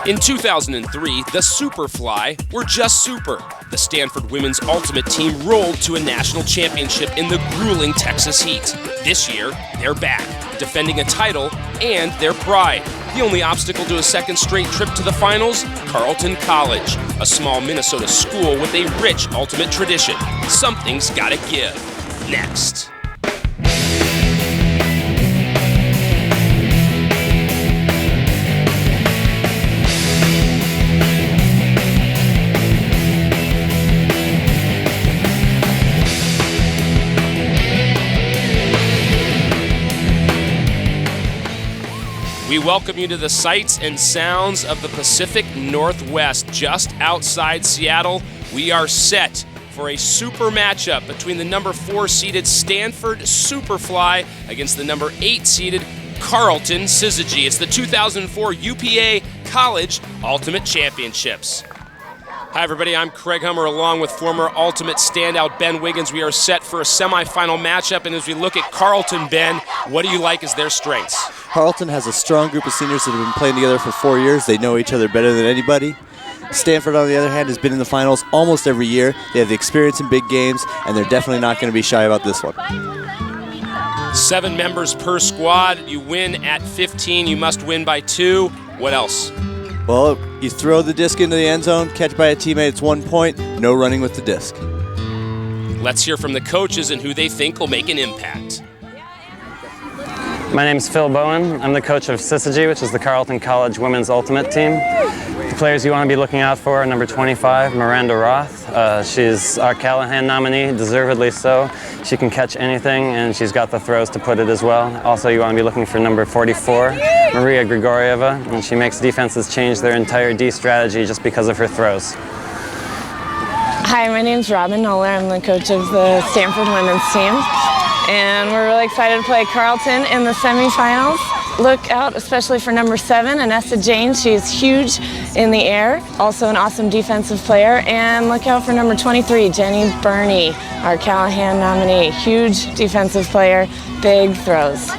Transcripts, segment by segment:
In 2003, the Superfly were just super. The Stanford women's ultimate team rolled to a national championship in the grueling Texas heat. This year, they're back, defending a title and their pride. The only obstacle to a second straight trip to the finals? Carleton College, a small Minnesota school with a rich ultimate tradition. Something's gotta give. Next. We welcome you to the sights and sounds of the Pacific Northwest. Just outside Seattle, we are set for a super matchup between the number 4 seeded Stanford Superfly against the number 8 seeded Carleton Syzygy. It's the 2004 UPA College Ultimate Championships. Hi everybody, I'm Craig Hummer along with former Ultimate standout Ben Wiggins. We are set for a semifinal matchup, and as we look at Carleton, Ben, what do you like as their strengths? Carleton has a strong group of seniors that have been playing together for 4 years. They know each other better than anybody. Stanford, on the other hand, has been in the finals almost every year. They have the experience in big games, and they're definitely not going to be shy about this one. 7 members per squad. You win at 15. You must win by 2. What else? Well, you throw the disc into the end zone, catch by a teammate, it's 1 point, no running with the disc. Let's hear from the coaches and who they think will make an impact. My name's Phil Bowen. I'm the coach of Syzygy, which is the Carleton College Women's Ultimate Team. The players you want to be looking out for are number 25, Miranda Roth. She's our Callahan nominee, deservedly so. She can catch anything, and she's got the throws to put it as well. Also, you want to be looking for number 44, Maria Grigorieva, and she makes defenses change their entire D strategy just because of her throws. Hi, my name's Robin Noller. I'm the coach of the Stanford women's team. And we're really excited to play Carleton in the semifinals. Look out especially for number 7, Anessa James. She's huge in the air, also an awesome defensive player. And look out for number 23, Jenny Burney, our Callahan nominee. Huge defensive player, big throws.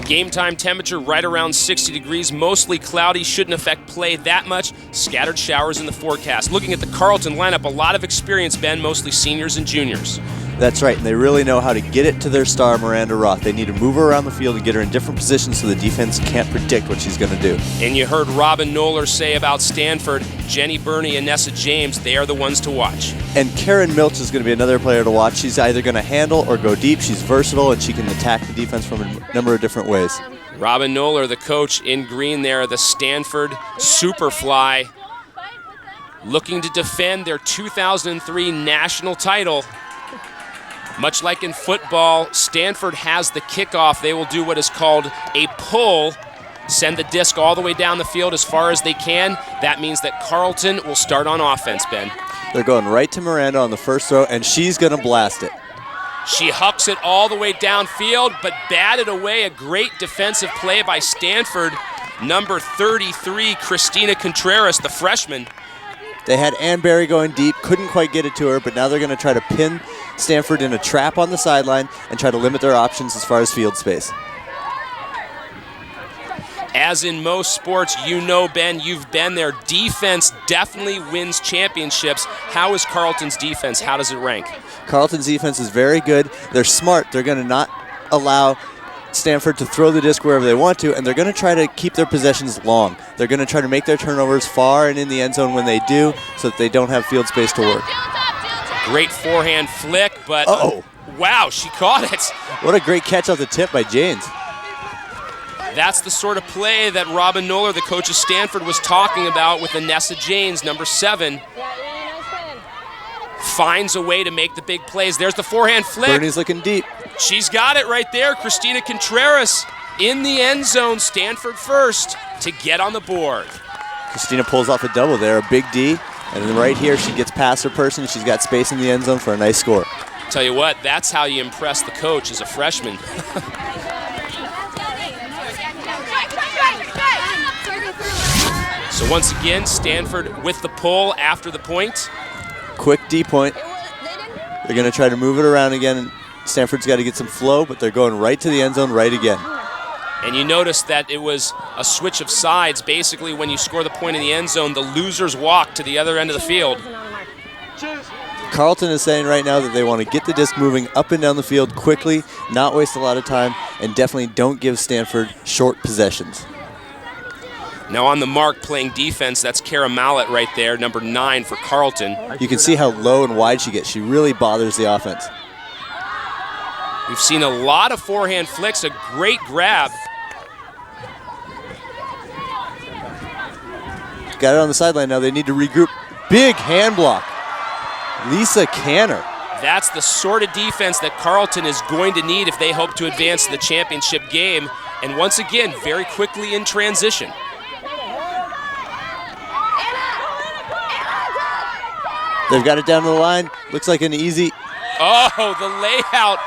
Game time temperature right around 60 degrees, mostly cloudy, shouldn't affect play that much. Scattered showers in the forecast. Looking at the Carleton lineup, a lot of experience, Ben, mostly seniors and juniors. That's right, and they really know how to get it to their star, Miranda Roth. They need to move her around the field and get her in different positions so the defense can't predict what she's going to do. And you heard Robin Noller say about Stanford, Jenny Burney and Nessa James, they are the ones to watch. And Karen Milch is going to be another player to watch. She's either going to handle or go deep. She's versatile, and she can attack the defense from a number of different ways. Robin Noller, the coach in green there, the Stanford Superfly, looking to defend their 2003 national title. Much like in football, Stanford has the kickoff. They will do what is called a pull, send the disc all the way down the field as far as they can. That means that Carleton will start on offense, Ben. They're going right to Miranda on the first throw, and she's going to blast it. She hucks it all the way downfield, but batted away. A great defensive play by Stanford. Number 33, Christina Contreras, the freshman. They had Ann Berry going deep, couldn't quite get it to her, but now they're going to try to pin Stanford in a trap on the sideline and try to limit their options as far as field space. As in most sports, you know, Ben, you've been there. Defense definitely wins championships. How is Carleton's defense? How does it rank? Carleton's defense is very good. They're smart. They're going to not allow Stanford to throw the disc wherever they want to, and they're going to try to keep their possessions long. They're going to try to make their turnovers far and in the end zone when they do, so that they don't have field space to work. Great forehand flick, but wow, she caught it. What a great catch off the tip by James. That's the sort of play that Robin Noller, the coach of Stanford, was talking about with Anessa James, number 7. Finds a way to make the big plays. There's the forehand flick. Bernie's looking deep. She's got it right there. Christina Contreras in the end zone. Stanford first to get on the board. Christina pulls off a double there, a big D. And then right here, she gets past her person. She's got space in the end zone for a nice score. Tell you what, that's how you impress the coach as a freshman. So once again, Stanford with the pull after the point. Quick D point. They're going to try to move it around again. Stanford's got to get some flow, but they're going right to the end zone right again. And you notice that it was a switch of sides. Basically, when you score the point in the end zone, the losers walk to the other end of the field. Carleton is saying right now that they want to get the disc moving up and down the field quickly, not waste a lot of time, and definitely don't give Stanford short possessions. Now on the mark playing defense, that's Kara Mallett right there, number 9 for Carleton. You can see how low and wide she gets. She really bothers the offense. We've seen a lot of forehand flicks, a great grab. Got it on the sideline now. They need to regroup. Big hand block. Lisa Canner. That's the sort of defense that Carleton is going to need if they hope to advance to the championship game. And once again, very quickly in transition. They've got it down to the line. Looks like an easy. Oh, the layout.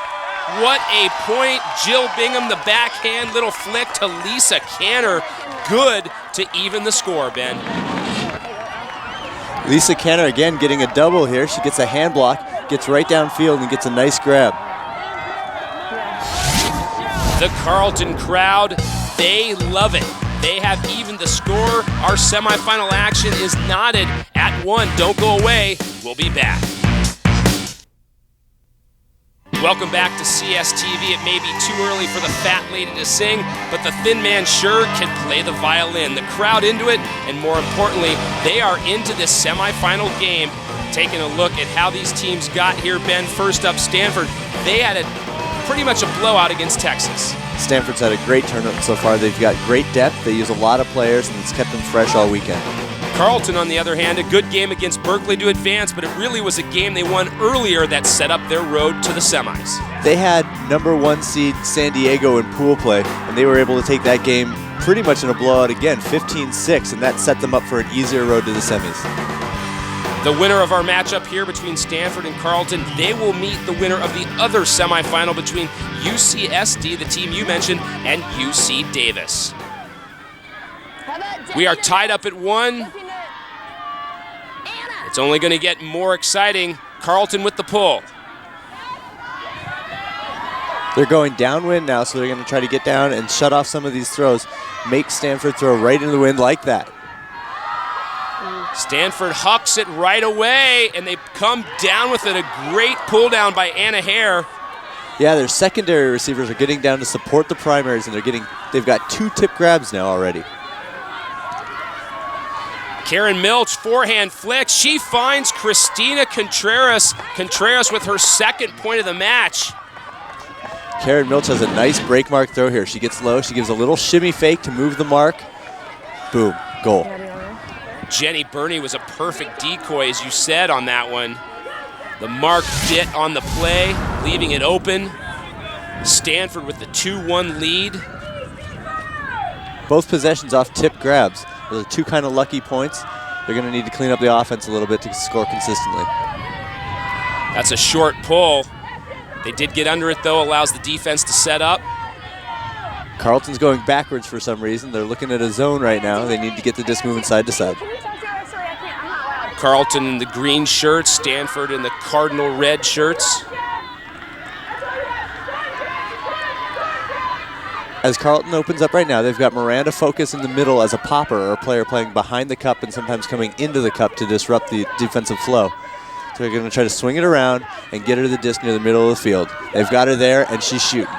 What a point. Jill Bingham, the backhand little flick to Lisa Canner. Good to even the score, Ben. Lisa Canner again getting a double here. She gets a hand block, gets right downfield, and gets a nice grab. The Carleton crowd, they love it. They have even the score. Our semifinal action is knotted at 1. Don't go away. We'll be back. Welcome back to CSTV. It may be too early for the fat lady to sing, but the thin man sure can play the violin. The crowd into it, and more importantly, they are into this semifinal game. Taking a look at how these teams got here, Ben. First up, Stanford. They had pretty much a blowout against Texas. Stanford's had a great tournament so far. They've got great depth. They use a lot of players, and it's kept them fresh all weekend. Carleton, on the other hand, a good game against Berkeley to advance, but it really was a game they won earlier that set up their road to the semis. They had number 1 seed San Diego in pool play, and they were able to take that game pretty much in a blowout again, 15-6, and that set them up for an easier road to the semis. The winner of our matchup here between Stanford and Carleton, they will meet the winner of the other semifinal between UCSD, the team you mentioned, and UC Davis. We are tied up at 1. It's only going to get more exciting. Carleton with the pull. They're going downwind now, so they're going to try to get down and shut off some of these throws. Make Stanford throw right into the wind like that. Stanford hucks it right away, and they come down with it. A great pull down by Anna Hare. Yeah, their secondary receivers are getting down to support the primaries, and they've got 2 tip grabs now already. Karen Milch, forehand flick. She finds Christina Contreras. Contreras with her second point of the match. Karen Milch has a nice break mark throw here. She gets low. She gives a little shimmy fake to move the mark. Boom, goal. Jenny Burney was a perfect decoy, as you said, on that one. The mark bit on the play, leaving it open. Stanford with the 2-1 lead. Both possessions off tip grabs. Those are 2 kind of lucky points. They're going to need to clean up the offense a little bit to score consistently. That's a short pull. They did get under it, though, allows the defense to set up. Carleton's going backwards for some reason. They're looking at a zone right now. They need to get the disc moving side to side. Carleton in the green shirts, Stanford in the cardinal red shirts. As Carleton opens up right now, they've got Miranda Focus in the middle as a popper, or a player playing behind the cup and sometimes coming into the cup to disrupt the defensive flow. So they're going to try to swing it around and get her to the disc near the middle of the field. They've got her there, and she's shooting.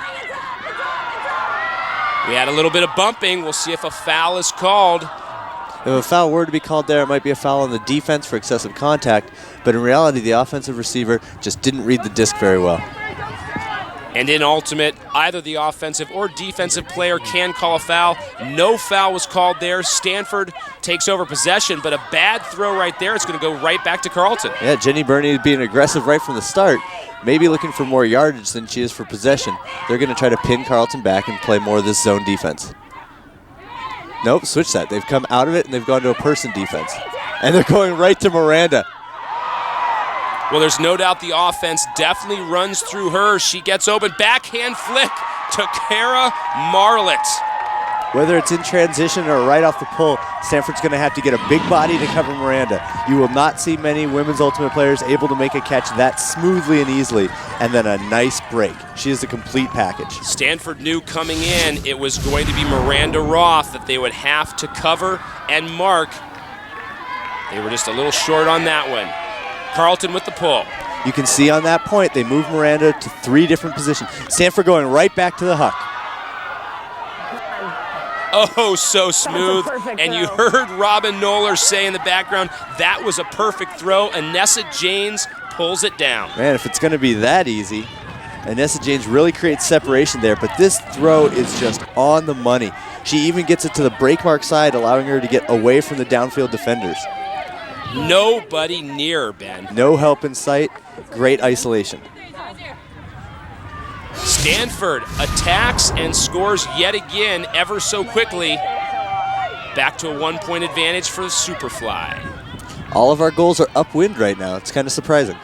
We had a little bit of bumping. We'll see if a foul is called. If a foul were to be called there, it might be a foul on the defense for excessive contact, but in reality, the offensive receiver just didn't read the disc very well. And in ultimate, either the offensive or defensive player can call a foul. No foul was called there. Stanford takes over possession, but a bad throw right there. It's going to go right back to Carleton. Yeah, Jenny Burney being aggressive right from the start, maybe looking for more yardage than she is for possession. They're going to try to pin Carleton back and play more of this zone defense. Nope, switch that. They've come out of it and they've gone to a person defense. And they're going right to Miranda. Well, there's no doubt the offense definitely runs through her. She gets open. Backhand flick to Kara Marlett. Whether it's in transition or right off the pull, Stanford's going to have to get a big body to cover Miranda. You will not see many women's ultimate players able to make a catch that smoothly and easily, and then a nice break. She is the complete package. Stanford knew coming in it was going to be Miranda Roth that they would have to cover and mark. They were just a little short on that one. Carleton with the pull. You can see on that point, they move Miranda to 3 different positions. Stanford going right back to the huck. Oh, so smooth. And you heard Robin Noller say in the background, that was a perfect throw. Anessa Janes pulls it down. Man, if it's going to be that easy, Anessa Janes really creates separation there, but this throw is just on the money. She even gets it to the break mark side, allowing her to get away from the downfield defenders. Nobody near, Ben. No help in sight. Great isolation. Stanford attacks and scores yet again ever so quickly. Back to a 1-point advantage for the Superfly. All of our goals are upwind right now. It's kind of surprising.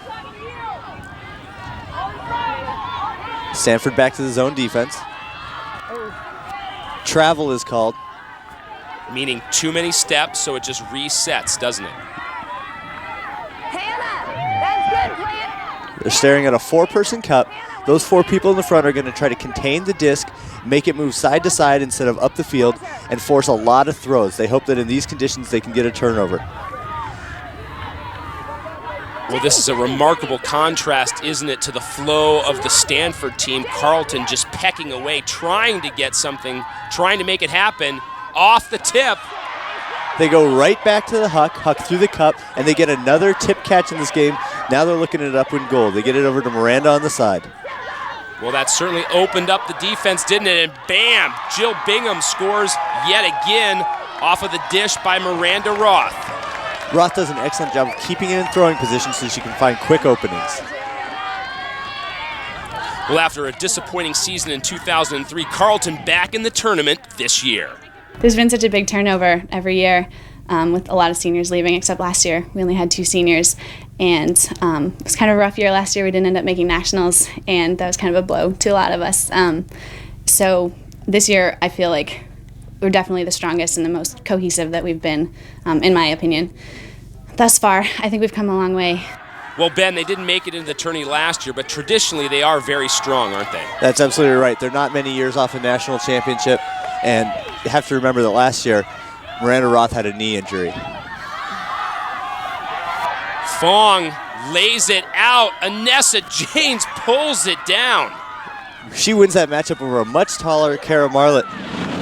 Stanford back to the zone defense. Travel is called. Meaning too many steps, so it just resets, doesn't it? They're staring at a 4-person cup. Those 4 people in the front are going to try to contain the disc, make it move side to side instead of up the field, and force a lot of throws. They hope that in these conditions they can get a turnover. Well, this is a remarkable contrast, isn't it, to the flow of the Stanford team. Carleton just pecking away, trying to get something, trying to make it happen. Off the tip. They go right back to the huck through the cup, and they get another tip catch in this game. Now they're looking at upwind goal. They get it over to Miranda on the side. Well, that certainly opened up the defense, didn't it? And bam, Jill Bingham scores yet again off of the dish by Miranda Roth. Roth does an excellent job of keeping it in throwing position so she can find quick openings. Well, after a disappointing season in 2003, Carleton back in the tournament this year. There's been such a big turnover every year with a lot of seniors leaving, except last year. We only had 2 seniors, and it was kind of a rough year last year. We didn't end up making nationals, and that was kind of a blow to a lot of us. So this year, I feel like we're definitely the strongest and the most cohesive that we've been, in my opinion. Thus far, I think we've come a long way. Well, Ben, they didn't make it into the tourney last year, but traditionally they are very strong, aren't they? That's absolutely right. They're not many years off a national championship, and you have to remember that last year, Miranda Roth had a knee injury. Fong lays it out. Anessa Janes pulls it down. She wins that matchup over a much taller Kara Marlett.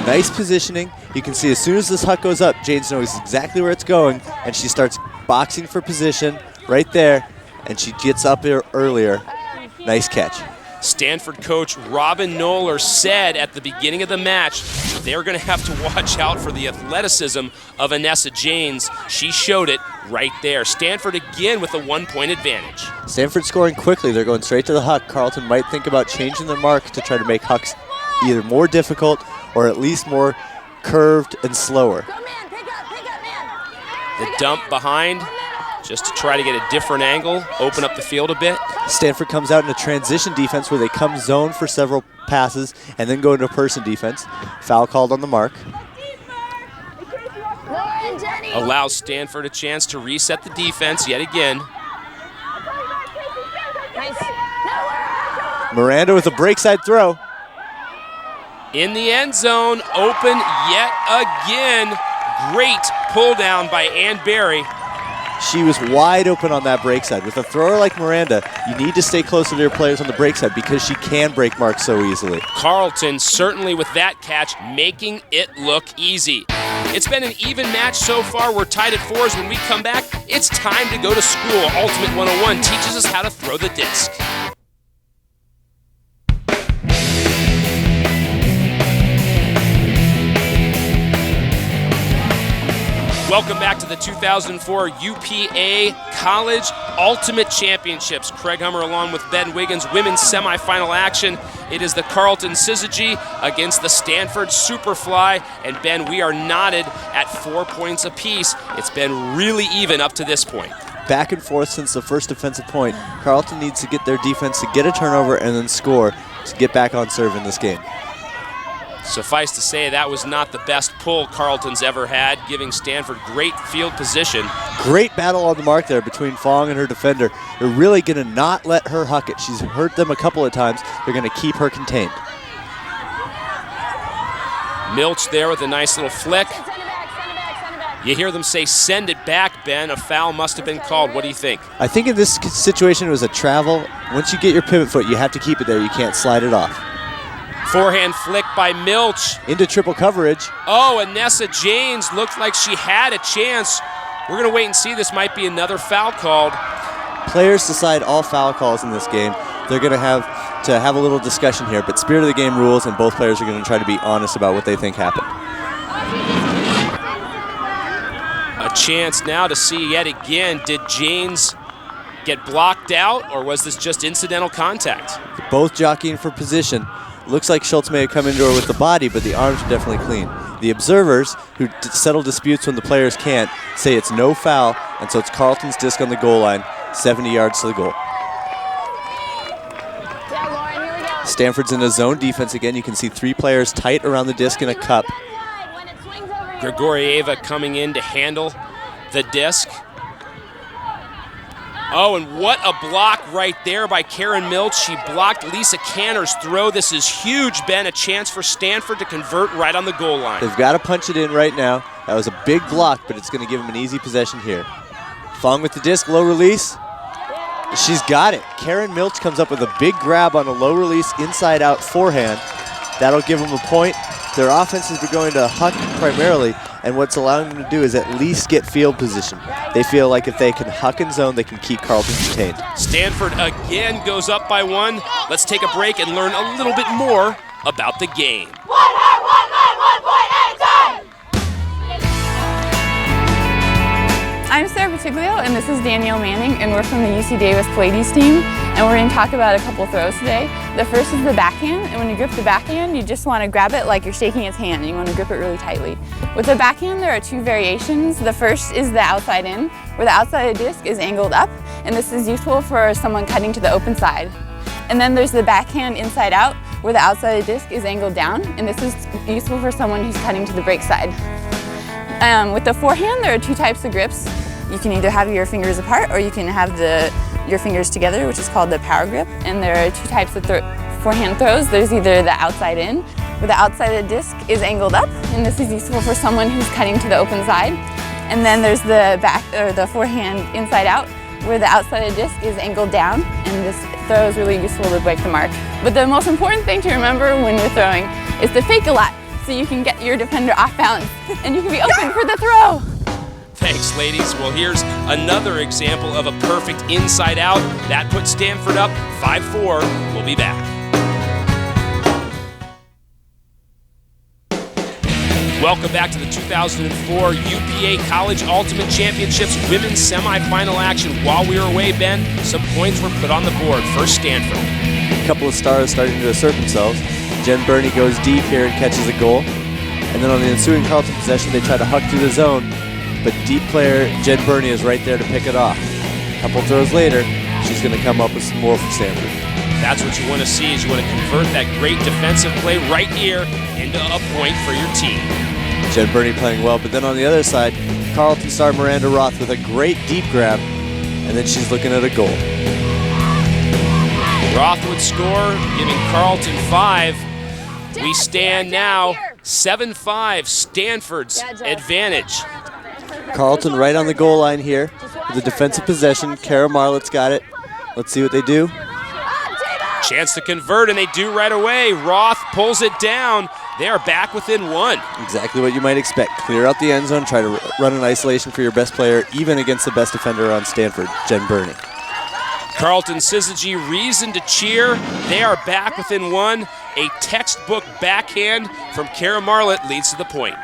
Nice positioning. You can see as soon as this huck goes up, Janes knows exactly where it's going, and she starts boxing for position right there, and she gets up here earlier. Nice catch. Stanford coach Robin Noller said at the beginning of the match they're going to have to watch out for the athleticism of Anessa Janes. She showed it right there. Stanford again with a 1-point advantage. Stanford scoring quickly. They're going straight to the huck. Carleton might think about changing their mark to try to make hucks either more difficult or at least more curved and slower. The dump behind just to try to get a different angle, open up the field a bit. Stanford comes out in a transition defense where they come zone for several passes and then go into person defense. Foul called on the mark. Allows Stanford a chance to reset the defense yet again. Miranda with a breakside throw. In the end zone, open yet again. Great pull down by Ann Berry. She was wide open on that break side. With a thrower like Miranda, you need to stay closer to your players on the break side because she can break marks so easily. Carleton certainly with that catch making it look easy. It's been an even match so far. We're tied at 4s. When we come back, it's time to go to school. Ultimate 101 teaches us how to throw the disc. Welcome back to the 2004 UPA College Ultimate Championships. Craig Hummer along with Ben Wiggins, women's semifinal action. It is the Carleton Syzygy against the Stanford Superfly. And Ben, we are knotted at 4 points apiece. It's been really even up to this point. Back and forth since the first defensive point. Carleton needs to get their defense to get a turnover and then score to get back on serve in this game. Suffice to say, that was not the best pull Carleton's ever had, giving Stanford great field position. Great battle on the mark there between Fong and her defender. They're really going to not let her huck it. She's hurt them a couple of times. They're going to keep her contained. Milch there with a nice little flick. You hear them say, send it back, Ben. A foul must have been called. What do you think? I think in this situation it was a travel. Once you get your pivot foot, you have to keep it there. You can't slide it off. Forehand flick by Milch. Into triple coverage. Oh, and Nessa Janes looked like she had a chance. We're going to wait and see. This might be another foul called. Players decide all foul calls in this game. They're going to have a little discussion here, but spirit of the game rules, and both players are going to try to be honest about what they think happened. A chance now to see yet again, did Janes get blocked out, or was this just incidental contact? Both jockeying for position. Looks like Schultz may have come into her with the body, but the arms are definitely clean. The observers, who settle disputes when the players can't, say it's no foul, and so it's Carleton's disc on the goal line, 70 yards to the goal. Stanford's in a zone defense again. You can see 3 players tight around the disc in a cup. Grigorieva coming in to handle the disc. Oh, and what a block right there by Karen Milch. She blocked Lisa Canner's throw. This is huge, Ben. A chance for Stanford to convert right on the goal line. They've got to punch it in right now. That was a big block, but it's going to give them an easy possession here. Fong with the disc, low release. She's got it. Karen Milch comes up with a big grab on a low release inside out forehand. That'll give them a point. Their offense is going to huck primarily, and what's allowing them to do is at least get field position. They feel like if they can huck in zone, they can keep Carleton contained. Stanford again goes up by 1. Let's take a break and learn a little bit more about the game. I'm Sarah Patiglio, and this is Danielle Manning, and we're from the UC Davis Pallades team, and we're going to talk about a couple throws today. The first is the backhand, and when you grip the backhand, you just want to grab it like you're shaking its hand, and you want to grip it really tightly. With the backhand, there are 2 variations. The first is the outside in, where the outside of the disc is angled up, and this is useful for someone cutting to the open side. And then there's the backhand inside out, where the outside of the disc is angled down, and this is useful for someone who's cutting to the break side. With the forehand, there are 2 types of grips. You can either have your fingers apart or you can have your fingers together, which is called the power grip. And there are 2 types of forehand throws. There's either the outside in, where the outside of the disc is angled up, and this is useful for someone who's cutting to the open side. And then there's the forehand inside out, where the outside of the disc is angled down, and this throw is really useful to break the mark. But the most important thing to remember when you're throwing is to fake a lot, so you can get your defender off balance, and you can be open for the throw. Thanks, ladies. Well, here's another example of a perfect inside out. That puts Stanford up 5-4. We'll be back. Welcome back to the 2004 UPA College Ultimate Championships Women's Semifinal action. While we were away, Ben, some points were put on the board for Stanford. A couple of stars starting to assert themselves. Jen Burney goes deep here and catches a goal. And then on the ensuing Carleton possession, they try to huck through the zone. But deep player Jen Burney is right there to pick it off. A couple throws later, she's going to come up with some more from Stanford. That's what you want to see, is you want to convert that great defensive play right here into a point for your team. Jen Burney playing well, but then on the other side, Carleton star Miranda Roth with a great deep grab, and then she's looking at a goal. Roth would score, giving Carleton 5. We stand now 7-5, Stanford's advantage. Carleton right on the goal line here with a defensive possession. Kara Marlett's got it. Let's see what they do. Chance to convert, and they do right away. Roth pulls it down. They are back within 1. Exactly what you might expect. Clear out the end zone, try to run an isolation for your best player, even against the best defender on Stanford, Jen Burney. Carleton Syzygy, reason to cheer. They are back within 1. A textbook backhand from Kara Marlett leads to the point.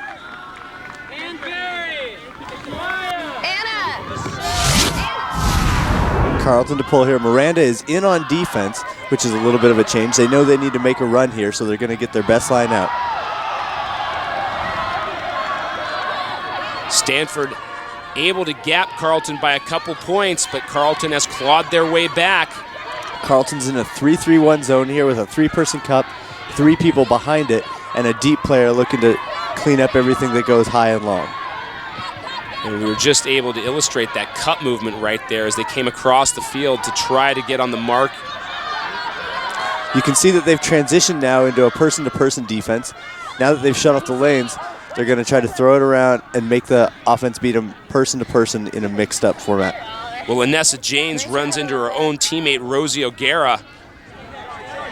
Carleton to pull here. Miranda is in on defense, which is a little bit of a change. They know they need to make a run here, so they're going to get their best line out. Stanford able to gap Carleton by a couple points, but Carleton has clawed their way back. Carleton's in a 3-3-1 zone here with a 3-person cup, 3 people behind it, and a deep player looking to clean up everything that goes high and long. And we were just able to illustrate that cut movement right there as they came across the field to try to get on the mark. You can see that they've transitioned now into a person-to-person defense. Now that they've shut off the lanes, they're going to try to throw it around and make the offense beat them person-to-person in a mixed-up format. Well, Anessa James runs into her own teammate, Rosie O'Gara.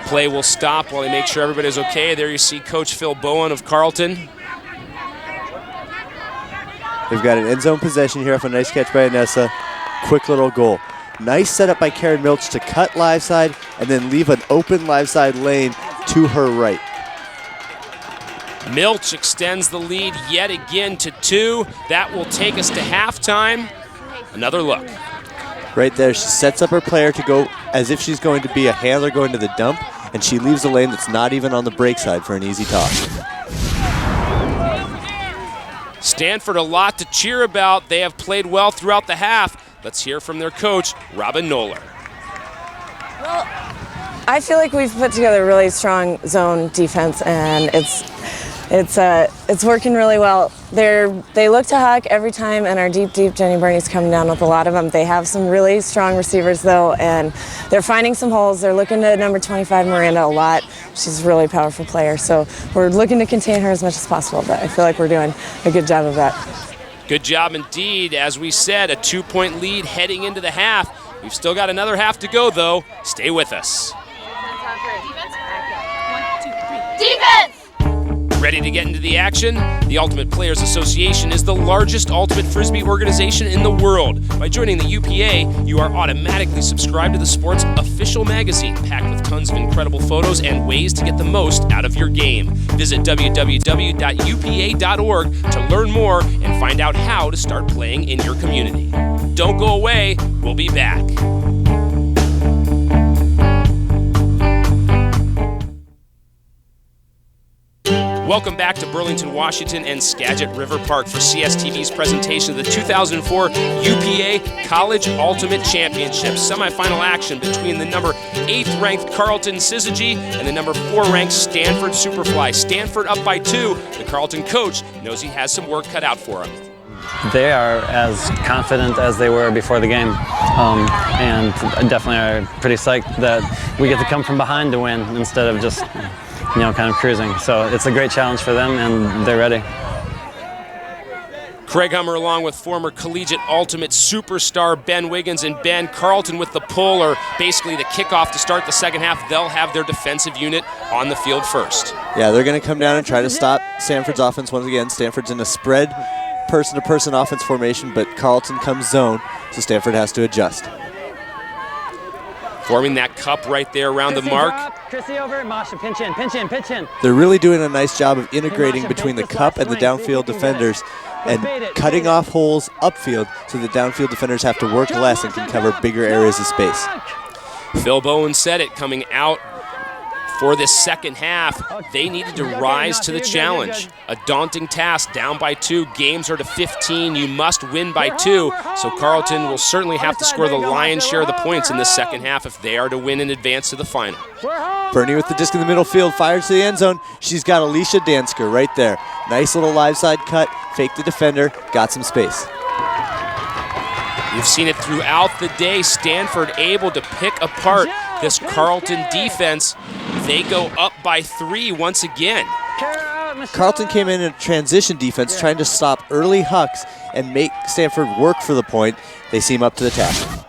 Play will stop while they make sure everybody's okay. There you see Coach Phil Bowen of Carleton. They've got an end zone possession here off a nice catch by Anessa. Quick little goal. Nice setup by Karen Milch to cut live side and then leave an open live side lane to her right. Milch extends the lead yet again to 2. That will take us to halftime. Another look. Right there, she sets up her player to go as if she's going to be a handler going to the dump, and she leaves a lane that's not even on the break side for an easy toss. Stanford, a lot to cheer about. They have played well throughout the half. Let's hear from their coach, Robin Noller. Well, I feel like we've put together a really strong zone defense, and it's working really well. They look to Huck every time, and our deep Jenny Burney's coming down with a lot of them. They have some really strong receivers, though, and they're finding some holes. They're looking to number 25, Miranda, a lot. She's a really powerful player, so we're looking to contain her as much as possible, but I feel like we're doing a good job of that. Good job indeed. As we said, a 2-point lead heading into the half. We've still got another half to go, though. Stay with us. Defense! Ready to get into the action? The Ultimate Players Association is the largest ultimate frisbee organization in the world. By joining the UPA, you are automatically subscribed to the sport's official magazine, packed with tons of incredible photos and ways to get the most out of your game. Visit www.upa.org to learn more and find out how to start playing in your community. Don't go away, we'll be back. Welcome back to Burlington, Washington and Skagit River Park for CSTV's presentation of the 2004 UPA College Ultimate Championship semifinal action between the number 8th ranked Carleton Syzygy and the number 4 ranked Stanford Superfly. Stanford up by 2. The Carleton coach knows he has some work cut out for him. They are as confident as they were before the game, and definitely are pretty psyched that we get to come from behind to win instead of just kind of cruising. So it's a great challenge for them, and they're ready. Craig Hummer along with former collegiate ultimate superstar Ben Wiggins, and Ben, Carleton with the pull, or basically the kickoff to start the second half. They'll have their defensive unit on the field first. Yeah, they're going to come down and try to stop Stanford's offense once again. Stanford's in a spread person-to-person offense formation, but Carleton comes zone, so Stanford has to adjust. Forming that cup right there around the mark. Chrissy over, Masha, pinch in, pinch in, pinch in. They're really doing a nice job of integrating between the cup and the downfield defenders and cutting off holes upfield so the downfield defenders have to work less and can cover bigger areas of space. Phil Bowen said it coming out for this second half. They needed to rise to the challenge. A daunting task, down by 2. Games are to 15. You must win by 2. So Carleton will certainly have to score the lion's share of the points in the second half if they are to win and advance to the final. Burney with the disc in the middle field, fires to the end zone. She's got Alicia Dansker right there. Nice little live side cut, fake the defender, got some space. We've seen it throughout the day. Stanford able to pick apart this Carleton defense. They go up by 3 once again. Carleton came in a transition defense trying to stop early hucks and make Stanford work for the point. They seem up to the task.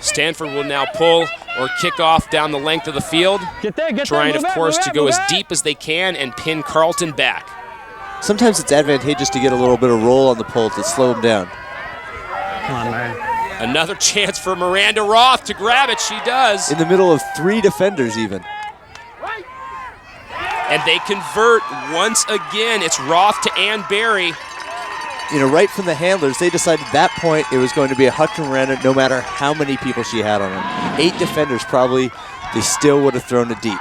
Stanford will now pull or kick off down the length of the field, trying, of course, to go as deep as they can and pin Carleton back. Sometimes it's advantageous to get a little bit of roll on the pull to slow them down. Come on, Mary. Another chance for Miranda Roth to grab it. She does. In the middle of 3 defenders even. And they convert once again. It's Roth to Ann Berry. Right from the handlers, they decided at that point it was going to be a Huck to Miranda no matter how many people she had on her. 8 defenders probably, they still would have thrown it deep.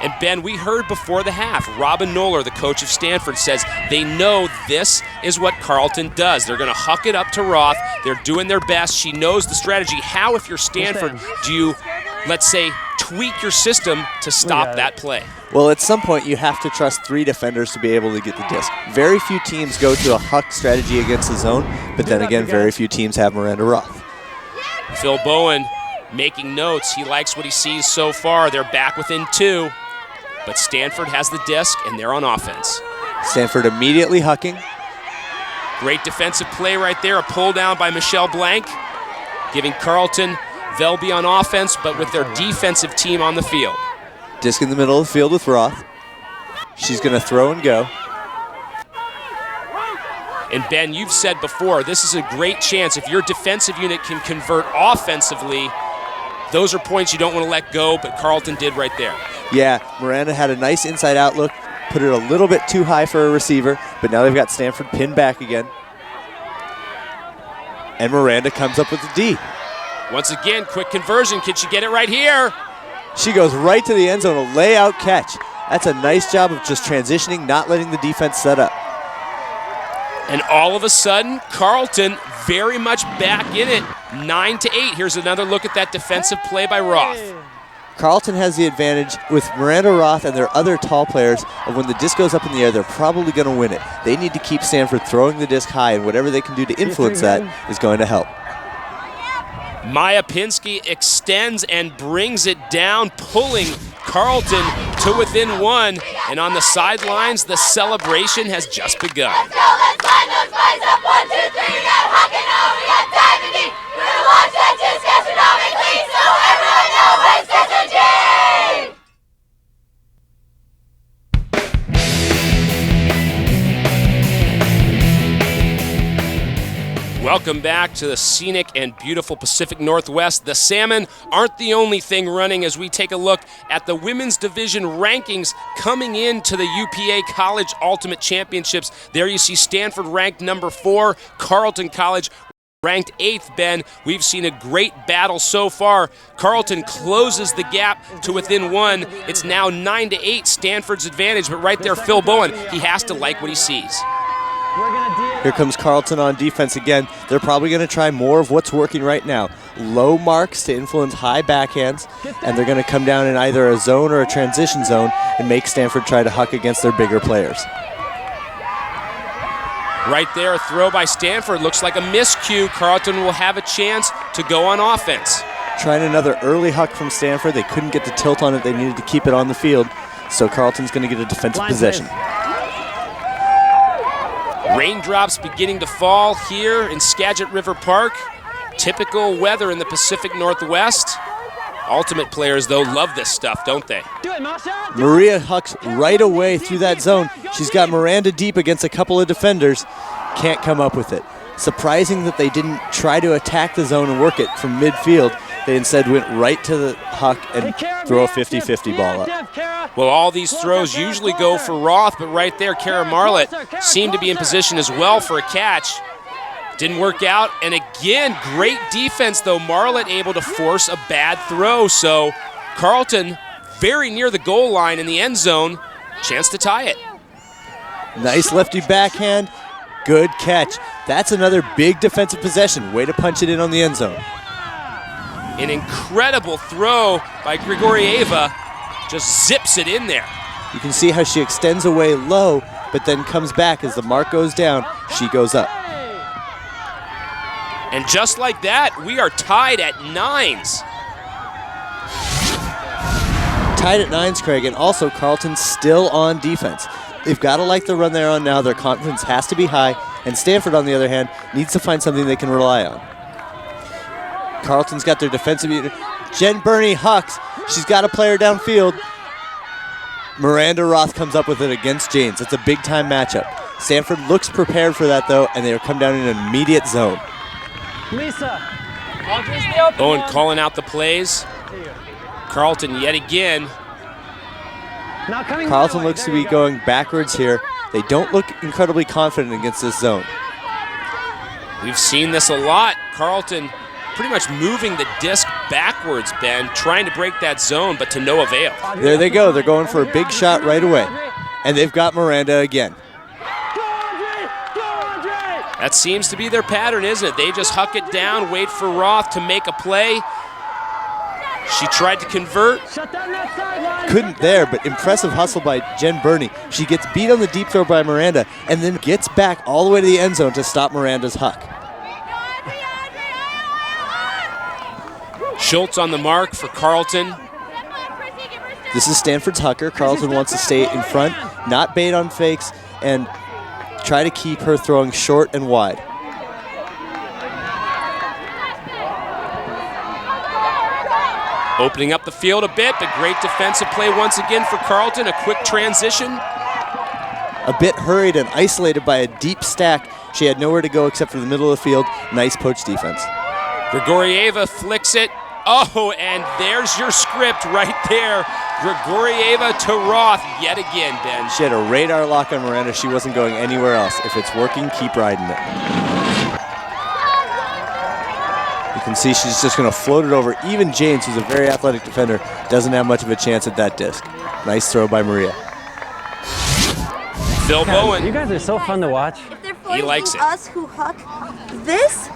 And Ben, we heard before the half, Robin Noller, the coach of Stanford, says they know this is what Carleton does. They're going to huck it up to Roth. They're doing their best. She knows the strategy. How, if you're Stanford, do you, let's say, tweak your system to stop that play? Well, at some point, you have to trust 3 defenders to be able to get the disc. Very few teams go to a huck strategy against the zone, but then again, very few teams have Miranda Roth. Phil Bowen making notes. He likes what he sees so far. They're back within 2, but Stanford has the disc, and they're on offense. Stanford immediately hucking. Great defensive play right there. A pull down by Michelle Blank, giving Carleton, they'll be on offense, but with their defensive team on the field. Disc in the middle of the field with Roth. She's going to throw and go. And Ben, you've said before, this is a great chance. If your defensive unit can convert offensively, those are points you don't want to let go, but Carleton did right there. Yeah, Miranda had a nice inside out look, put it a little bit too high for a receiver, but now they've got Stanford pinned back again. And Miranda comes up with the D. Once again, quick conversion. Can she get it right here? She goes right to the end zone, a layout catch. That's a nice job of just transitioning, not letting the defense set up. And all of a sudden, Carleton very much back in it, 9-8. Here's another look at that defensive play by Roth. Carleton has the advantage with Miranda Roth and their other tall players of when the disc goes up in the air, they're probably going to win it. They need to keep Stanford throwing the disc high, and whatever they can do to influence that is going to help. Maya Pinsky extends and brings it down, pulling Carleton to within 1. And on the sidelines, the celebration has just begun. Let's go, let's line those bodies up. 1, 2, 3, we got hocking on, we got diving deep. We're gonna launch that disc astronomically so everyone knows it's syzygy! Welcome back to the scenic and beautiful Pacific Northwest. The Salmon aren't the only thing running as we take a look at the women's division rankings coming into the UPA College Ultimate Championships. There you see Stanford ranked number 4, Carleton College ranked 8th, Ben. We've seen a great battle so far. Carleton closes the gap to within 1. It's now 9-8, Stanford's advantage, but right there, Phil Bowen, he has to like what he sees. Here comes Carleton on defense again. They're probably going to try more of what's working right now. Low marks to influence high backhands, and they're going to come down in either a zone or a transition zone and make Stanford try to huck against their bigger players. Right there, a throw by Stanford. Looks like a miscue. Carleton will have a chance to go on offense. Trying another early huck from Stanford. They couldn't get the tilt on it. They needed to keep it on the field, so Carleton's going to get a defensive possession. Raindrops beginning to fall here in Skagit River Park. Typical weather in the Pacific Northwest. Ultimate players, though, love this stuff, don't they? Maria hucks right away through that zone. She's got Miranda deep against a couple of defenders. Can't come up with it. Surprising that they didn't try to attack the zone and work it from midfield. They instead went right to the huck and throw a 50-50 ball up. Well, all these throws usually go for Roth, but right there, Kara Marlett seemed to be in position as well for a catch. Didn't work out, and again, great defense, though. Marlett able to force a bad throw, so Carleton very near the goal line in the end zone. Chance to tie it. Nice lefty backhand. Good catch. That's another big defensive possession. Way to punch it in on the end zone. An incredible throw by Grigorieva. Just zips it in there. You can see how she extends away low, but then comes back as the mark goes down. She goes up. And just like that, we are tied at 9s. Tied at 9s, Craig, and also Carleton's still on defense. They've got to like the run they're on now. Their confidence has to be high, and Stanford, on the other hand, needs to find something they can rely on. Carleton's got their defensive unit. Jen Burney hucks. She's got a player downfield. Miranda Roth comes up with it against Janes. It's a big-time matchup. Stanford looks prepared for that, though, and they'll come down in an immediate zone. Owen calling out the plays. Carleton yet again. Carleton looks to be going backwards here. They don't look incredibly confident against this zone. We've seen this a lot. Carleton pretty much moving the disc backwards, Ben, trying to break that zone, but to no avail. There they go. They're going for a big shot right away. And they've got Miranda again. That seems to be their pattern, isn't it? They just huck it down, wait for Roth to make a play. She tried to convert. Couldn't there, but impressive hustle by Jen Burney. She gets beat on the deep throw by Miranda and then gets back all the way to the end zone to stop Miranda's huck. Schultz on the mark for Carleton. This is Stanford's hucker. Carleton wants to stay in front, not bait on fakes, and try to keep her throwing short and wide. Opening up the field a bit, but great defensive play once again for Carleton. A quick transition. A bit hurried and isolated by a deep stack. She had nowhere to go except for the middle of the field. Nice poach defense. Grigorieva flicks it. Oh, and there's your script right there. Grigorieva to Roth yet again, Ben. She had a radar lock on Miranda. She wasn't going anywhere else. If it's working, keep riding it. You can see she's just going to float it over. Even James, who's a very athletic defender, doesn't have much of a chance at that disc. Nice throw by Maria. Phil Bowen. You guys are so fun to watch. He likes it. Us who huck this.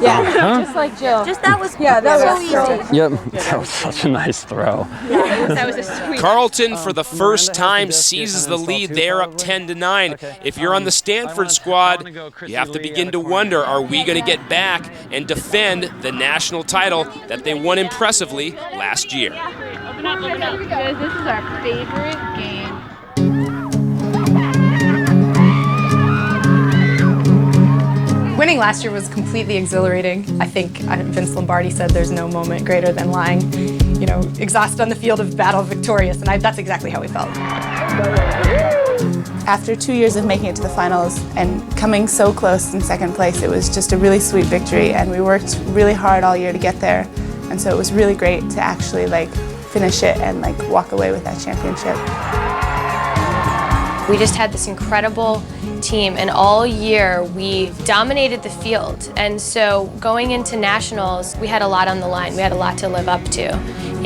Yeah, just like Jill. Just that was that so was easy. Yep, that was such a nice throw. That was a sweet. Carleton, for the first time, seizes the lead. They're up 10-9. If you're on the Stanford squad, you have to begin to wonder, are we going to get back and defend the national title that they won impressively last year? Open up. Because this is our favorite game. Winning last year was completely exhilarating. I think Vince Lombardi said there's no moment greater than lying, exhausted on the field of battle victorious, and that's exactly how we felt. After 2 years of making it to the finals and coming so close in second place, it was just a really sweet victory, and we worked really hard all year to get there, and so it was really great to actually finish it and walk away with that championship. We just had this incredible team, and all year we dominated the field. And so going into nationals, we had a lot on the line. We had a lot to live up to.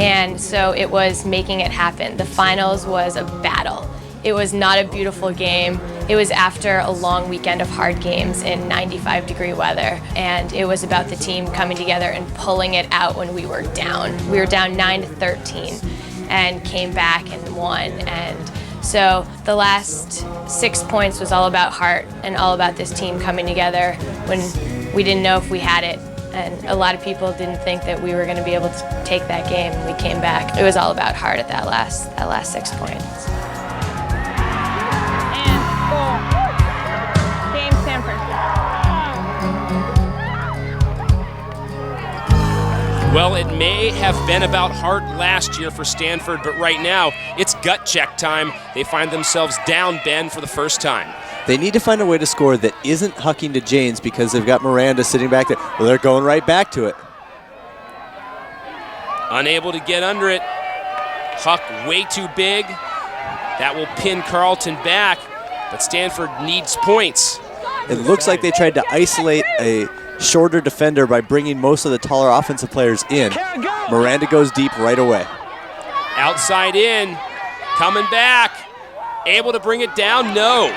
And so it was making it happen. The finals was a battle. It was not a beautiful game. It was after a long weekend of hard games in 95-degree weather. And it was about the team coming together and pulling it out when we were down. We were down 9-13 and came back and won. And so the last 6 points was all about heart and all about this team coming together when we didn't know if we had it. And a lot of people didn't think that we were going to be able to take that game. We came back. It was all about heart at that last 6 points. And goal. Game Stanford. Well, it may have been about heart last year for Stanford, but right now it's gut check time. They find themselves down, Ben, for the first time. They need to find a way to score that isn't hucking to James because they've got Miranda sitting back there. Well, they're going right back to it. Unable to get under it. Huck way too big. That will pin Carleton back, but Stanford needs points. It looks like they tried to isolate a shorter defender by bringing most of the taller offensive players in. Miranda goes deep right away. Outside in, coming back. Able to bring it down? No.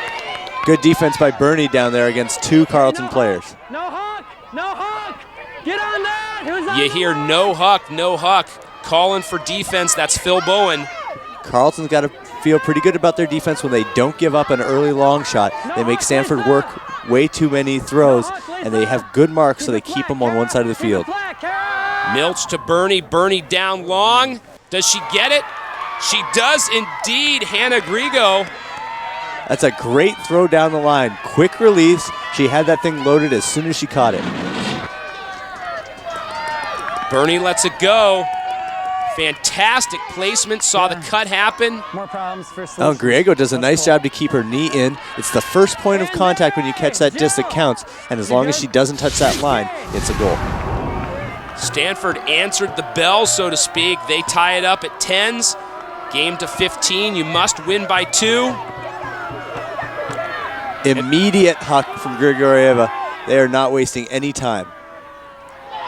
Good defense by Burney down there against two Carleton players. No huck! No huck! Get on that! You hear no huck, no huck. Calling for defense, that's Phil Bowen. Carleton's got to feel pretty good about their defense when they don't give up an early long shot. They make Stanford work way too many throws, and they have good marks, so they keep them on one side of the field. Milch to Burney. Burney down long. Does she get it? She does indeed, Hannah Grigo. That's a great throw down the line. Quick release. She had that thing loaded as soon as she caught it. Burney lets it go. Fantastic placement. Saw the cut happen. More problems for Griego does a nice job to keep her knee in. It's the first point of contact when you catch that disc that counts, and as long as she doesn't touch that line, it's a goal. Stanford answered the bell, so to speak. They tie it up at 10s. Game to 15. You must win by 2. Immediate huck from Grigorieva. They are not wasting any time.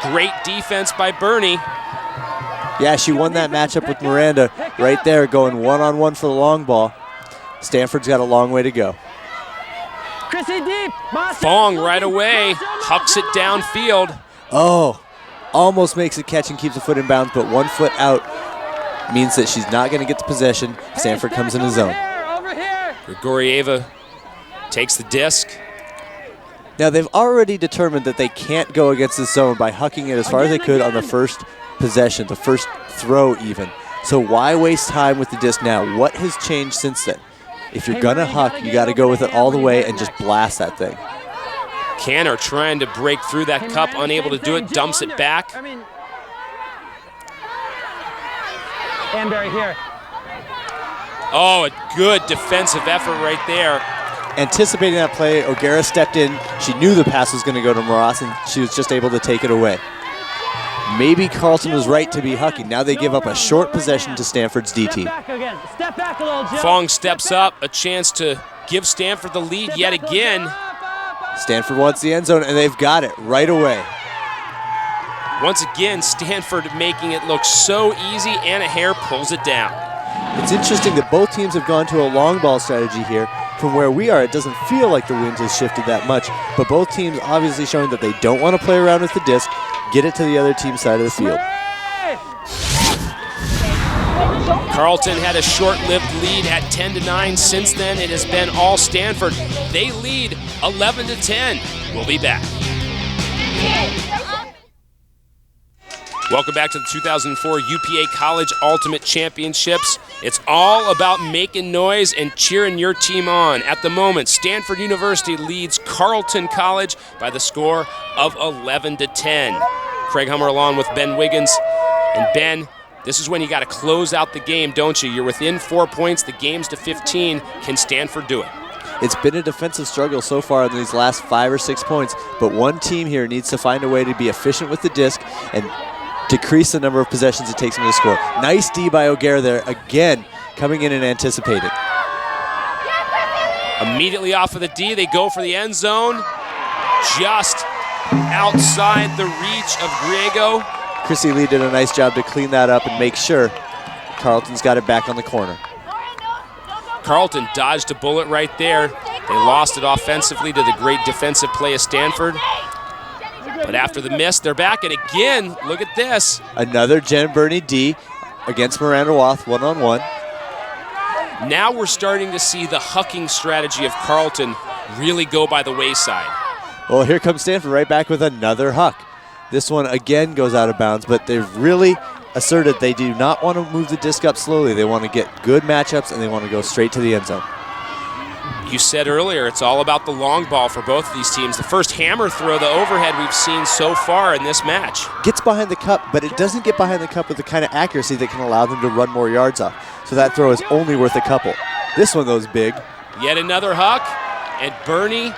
Great defense by Burney. Yeah, she won that matchup with Miranda right there, going one-on-one for the long ball. Stanford's got a long way to go. Fong right away, hucks it downfield. Oh, almost makes a catch and keeps a foot in bounds, but 1 foot out means that she's not going to get the possession. Stanford comes in the zone. Grigorieva takes the disc. Now, they've already determined that they can't go against this zone by hucking it as far as they could on the first possession, the first throw even. So why waste time with the disc now? What has changed since then? If you're going to huck, you got to go with it all the way and just blast that thing. Canner trying to break through that cup, unable to do it, dumps it back. Amberry here. Oh, a good defensive effort right there. Anticipating that play, O'Gara stepped in. She knew the pass was going to go to Moras, and she was just able to take it away. Maybe Carleton was right to be hucking. Now they give up a short possession to Stanford's DT. Fong steps up, a chance to give Stanford the lead yet again. Stanford wants the end zone, and they've got it right away. Once again, Stanford making it look so easy. Anna Hare pulls it down. It's interesting that both teams have gone to a long ball strategy here. From where we are, it doesn't feel like the wind has shifted that much, but both teams obviously showing that they don't want to play around with the disc, get it to the other team's side of the field. Carleton had a short-lived lead at 10-9. Since then, it has been all Stanford. They lead 11-10. We'll be back. Welcome back to the 2004 UPA College Ultimate Championships. It's all about making noise and cheering your team on. At the moment, Stanford University leads Carleton College by the score of 11-10. Craig Hummer along with Ben Wiggins. And Ben, this is when you got to close out the game, don't you? You're within 4 points. The game's to 15. Can Stanford do it? It's been a defensive struggle so far in these last 5 or 6 points, but one team here needs to find a way to be efficient with the disc and decrease the number of possessions it takes them to score. Nice D by O'Gara there, again, coming in and anticipating. Immediately off of the D, they go for the end zone. Just outside the reach of Griego. Chrissy Lee did a nice job to clean that up and make sure Carleton's got it back on the corner. Carleton dodged a bullet right there. They lost it offensively to the great defensive play of Stanford. But after the miss, they're back, and again, look at this. Another Jen Burney D against Miranda Roth, one-on-one. Now we're starting to see the hucking strategy of Carleton really go by the wayside. Well, here comes Stanford right back with another huck. This one again goes out of bounds, but they've really asserted they do not want to move the disc up slowly. They want to get good matchups, and they want to go straight to the end zone. You said earlier, it's all about the long ball for both of these teams. The first hammer throw, the overhead we've seen so far in this match. Gets behind the cup, but it doesn't get behind the cup with the kind of accuracy that can allow them to run more yards off. So that throw is only worth a couple. This one, though, is big. Yet another huck, and Burney,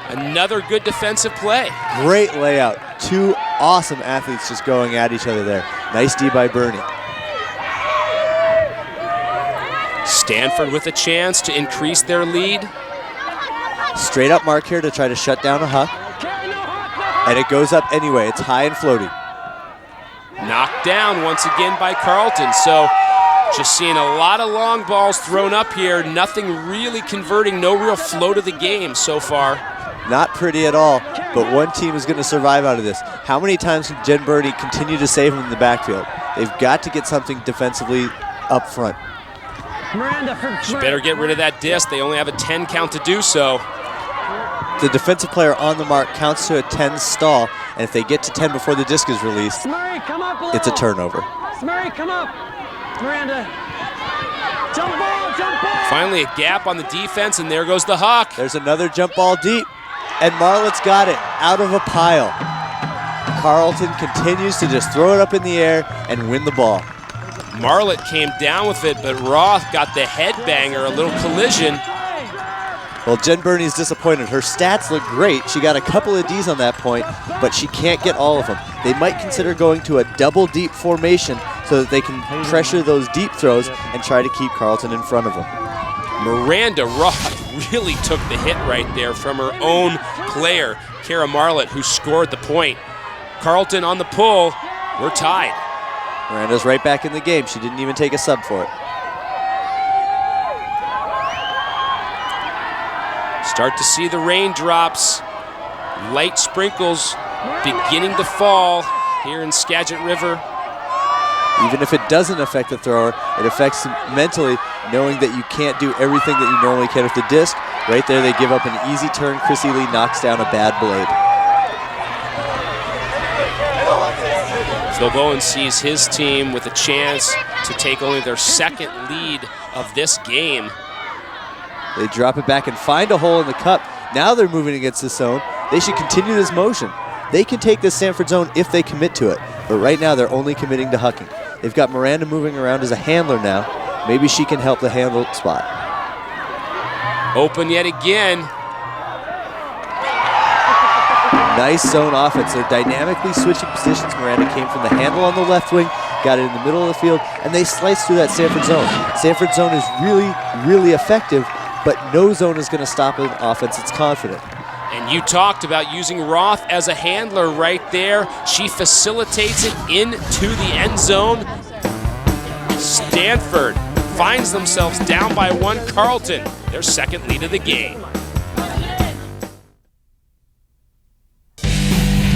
another good defensive play. Great layout. Two awesome athletes just going at each other there. Nice D by Burney. Stanford with a chance to increase their lead. Straight up mark here to try to shut down a huck. And it goes up anyway. It's high and floaty. Knocked down once again by Carleton. So just seeing a lot of long balls thrown up here. Nothing really converting. No real flow to the game so far. Not pretty at all, but one team is going to survive out of this. How many times can Jen Burney continue to save them in the backfield? They've got to get something defensively up front. She better get rid of that disc. They only have a 10 count to do so. The defensive player on the mark counts to a 10 stall, and if they get to 10 before the disc is released, it's a turnover. Smurry, come up. Miranda. Jump ball, jump ball. Finally a gap on the defense, and there goes the huck. There's another jump ball deep, and Marlett's got it out of a pile. Carleton continues to just throw it up in the air and win the ball. Marlett came down with it, but Roth got the headbanger, a little collision. Well, Jen Burney's disappointed. Her stats look great. She got a couple of Ds on that point, but she can't get all of them. They might consider going to a double deep formation so that they can pressure those deep throws and try to keep Carleton in front of them. Miranda Roth really took the hit right there from her own player, Kara Marlett, who scored the point. Carleton on the pull. We're tied. Miranda's right back in the game. She didn't even take a sub for it. Start to see the raindrops. Light sprinkles beginning to fall. here in Skagit River. Even if it doesn't affect the thrower, it affects him mentally, knowing that you can't do everything that you normally can with the disc. Right there, they give up an easy turn. Chrissy Lee knocks down a bad blade. Phil Bowen sees his team with a chance to take only their second lead of this game. They drop it back and find a hole in the cup. Now they're moving against the zone. They should continue this motion. They can take this Stanford zone if they commit to it, but right now they're only committing to hucking. They've got Miranda moving around as a handler now. Maybe she can help the handle spot. Open yet again. Nice zone offense. They're dynamically switching positions. Miranda came from the handle on the left wing, got it in the middle of the field, and they sliced through that Stanford zone. Stanford zone is really, really effective, but no zone is going to stop an offense that's confident. And you talked about using Roth as a handler right there. She facilitates it into the end zone. Stanford finds themselves down by 1. Carleton, their second lead of the game.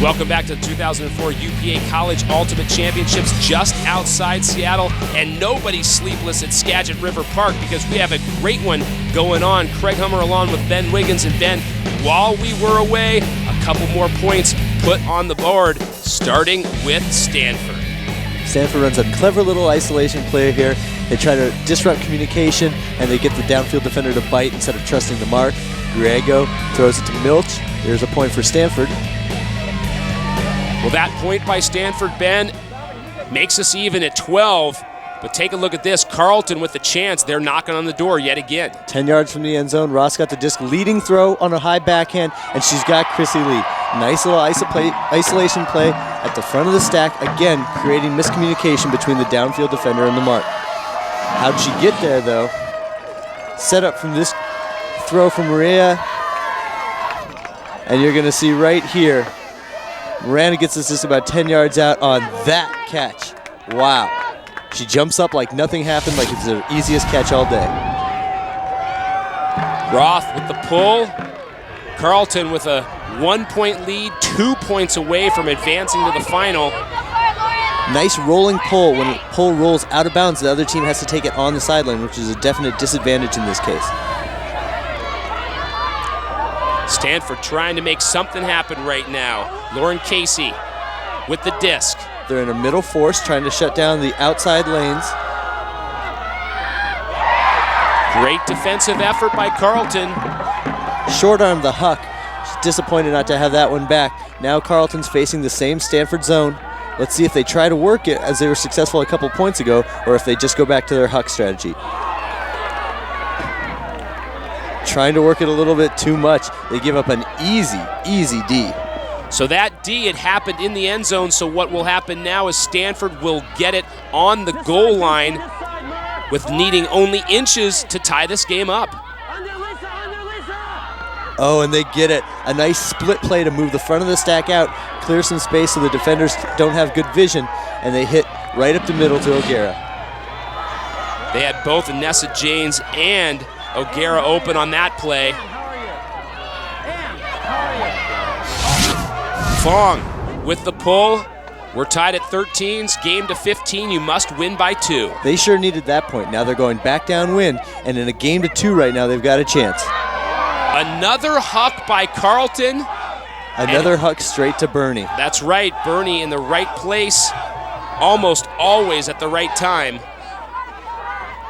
Welcome back to the 2004 UPA College Ultimate Championships just outside Seattle, and nobody's sleepless at Skagit River Park because we have a great one going on. Craig Hummer along with Ben Wiggins, and Ben, while we were away, a couple more points put on the board, starting with Stanford. Stanford runs a clever little isolation play here. They try to disrupt communication, and they get the downfield defender to bite instead of trusting the mark. Griego throws it to Milch. There's a point for Stanford. Well, that point by Stanford, Ben, makes us even at 12. But take a look at this. Carleton with the chance. They're knocking on the door yet again. 10 yards from the end zone. Ross got the disc leading throw on a high backhand, and she's got Chrissy Lee. Nice little isolation play at the front of the stack, again, creating miscommunication between the downfield defender and the mark. How'd she get there, though? Set up from this throw from Maria. And you're going to see right here, Miranda gets this just about 10 yards out on that catch. Wow. She jumps up like nothing happened, like it's the easiest catch all day. Roth with the pull. Carleton with a 1-point lead, 2 points away from advancing to the final. Nice rolling pull. When the pull rolls out of bounds, the other team has to take it on the sideline, which is a definite disadvantage in this case. Stanford trying to make something happen right now. Lauren Casey with the disc. They're in a middle force trying to shut down the outside lanes. Great defensive effort by Carleton. Short arm the huck. She's disappointed not to have that one back. Now Carleton's facing the same Stanford zone. Let's see if they try to work it as they were successful a couple points ago, or if they just go back to their huck strategy. Trying to work it a little bit too much. They give up an easy D. So that D had happened in the end zone, so what will happen now is Stanford will get it on the goal line with needing only inches to tie this game up. Oh, and they get it. A nice split play to move the front of the stack out, clear some space so the defenders don't have good vision, and they hit right up the middle to O'Gara. They had both Anessa Janes and O'Gara open on that play. Fong with the pull. We're tied at 13. Game to 15. You must win by 2. They sure needed that point. Now they're going back downwind, and in a game to 2 right now, they've got a chance. Another huck by Carleton. Another huck straight to Bernie. That's right. Bernie in the right place, almost always at the right time.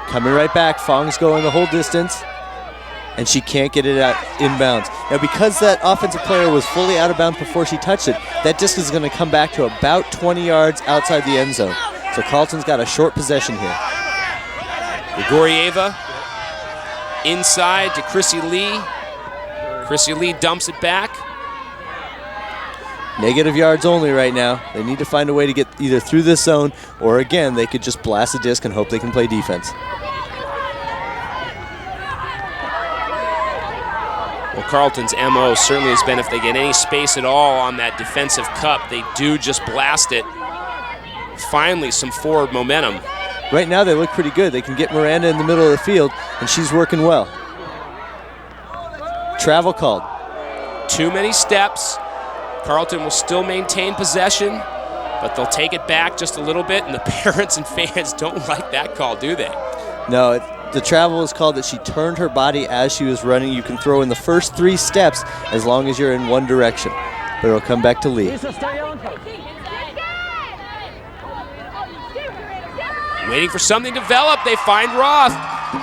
Coming right back. Fong's going the whole distance, and she can't get it out inbounds. Now, because that offensive player was fully out of bounds before she touched it, that disc is going to come back to about 20 yards outside the end zone. So Carleton's got a short possession here. Grigorieva inside to Chrissy Lee. Chrissy Lee dumps it back. Negative yards only right now. They need to find a way to get either through this zone, or again, they could just blast the disc and hope they can play defense. Well, Carleton's MO certainly has been if they get any space at all on that defensive cup, they do just blast it. Finally, some forward momentum. Right now, they look pretty good. They can get Miranda in the middle of the field, and she's working well. Travel called. Too many steps. Carleton will still maintain possession. But they'll take it back just a little bit, and the parents and fans don't like that call, do they? No, the travel is called that she turned her body as she was running. You can throw in the first 3 steps as long as you're in one direction, but it'll come back to Lee. Waiting for something to develop, they find Roth.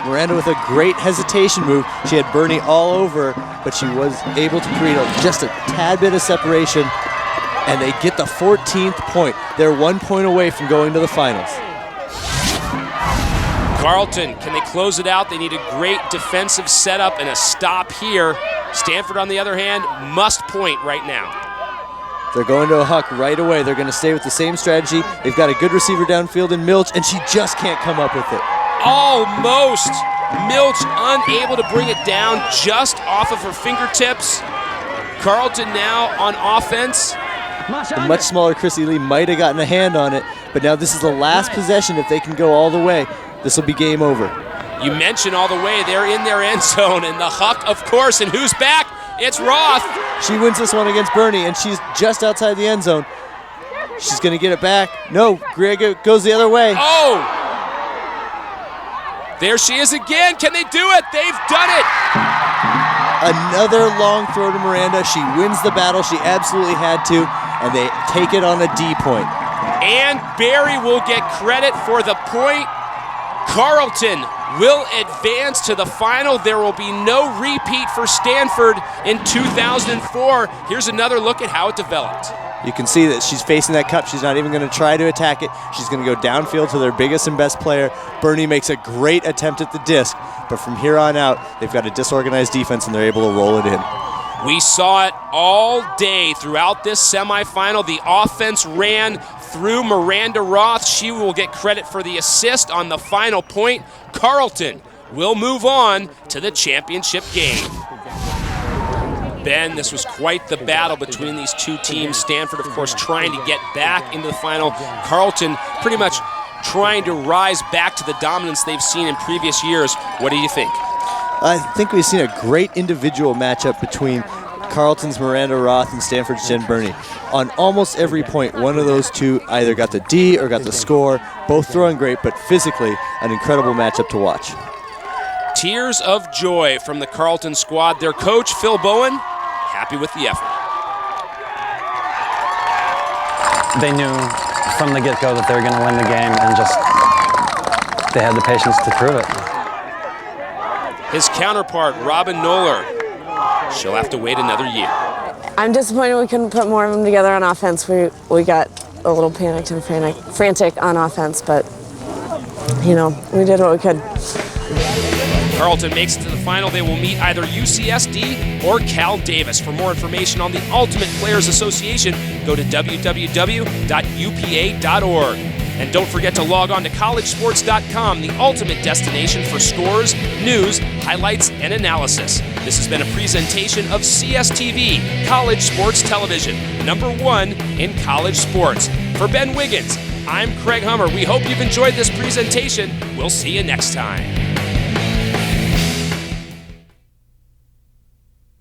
Miranda with a great hesitation move. She had Bernie all over, but she was able to create just a tad bit of separation, and they get the 14th point. They're 1 point away from going to the finals. Carleton, can they close it out? They need a great defensive setup and a stop here. Stanford, on the other hand, must point right now. They're going to a huck right away. They're going to stay with the same strategy. They've got a good receiver downfield in Milch, and she just can't come up with it. Almost. Milch unable to bring it down, just off of her fingertips. Carleton now on offense. The much smaller Chrissy Lee might have gotten a hand on it, but now this is the last possession. If they can go all the way, this will be game over. You mentioned all the way. They're in their end zone, and the huck, of course, and who's back? It's Roth. She wins this one against Bernie, and she's just outside the end zone. She's going to get it back. No, Greg goes the other way. Oh! There she is again. Can they do it? They've done it. Another long throw to Miranda. She wins the battle. She absolutely had to, and they take it on a D point. And Barry will get credit for the point. Carleton will advance to the final. There will be no repeat for Stanford in 2004. Here's another look at how it developed. You can see that she's facing that cup. She's not even going to try to attack it. She's going to go downfield to their biggest and best player. Bernie makes a great attempt at the disc, but from here on out, they've got a disorganized defense and they're able to roll it in. We saw it all day throughout this semifinal. The offense ran through Miranda Roth. She will get credit for the assist on the final point. Carleton will move on to the championship game. Ben, this was quite the battle between these two teams. Stanford, of course, trying to get back into the final. Carleton pretty much trying to rise back to the dominance they've seen in previous years. What do you think? I think we've seen a great individual matchup between Carleton's Miranda Roth and Stanford's Jen Burney. On almost every point, one of those two either got the D or got the score. Both throwing great, but physically an incredible matchup to watch. Tears of joy from the Carleton squad. Their coach, Phil Bowen, happy with the effort. They knew from the get-go that they were going to win the game, and just they had the patience to prove it. His counterpart, Robin Noller, she'll have to wait another year. I'm disappointed we couldn't put more of them together on offense. We got a little panicked and frantic on offense, but, you know, we did what we could. Carleton makes it to the final. They will meet either UCSD or Cal Davis. For more information on the Ultimate Players Association, go to www.upa.org. And don't forget to log on to collegesports.com, the ultimate destination for scores, news, highlights, and analysis. This has been a presentation of CSTV, College Sports Television, #1 in college sports. For Ben Wiggins, I'm Craig Hummer. We hope you've enjoyed this presentation. We'll see you next time.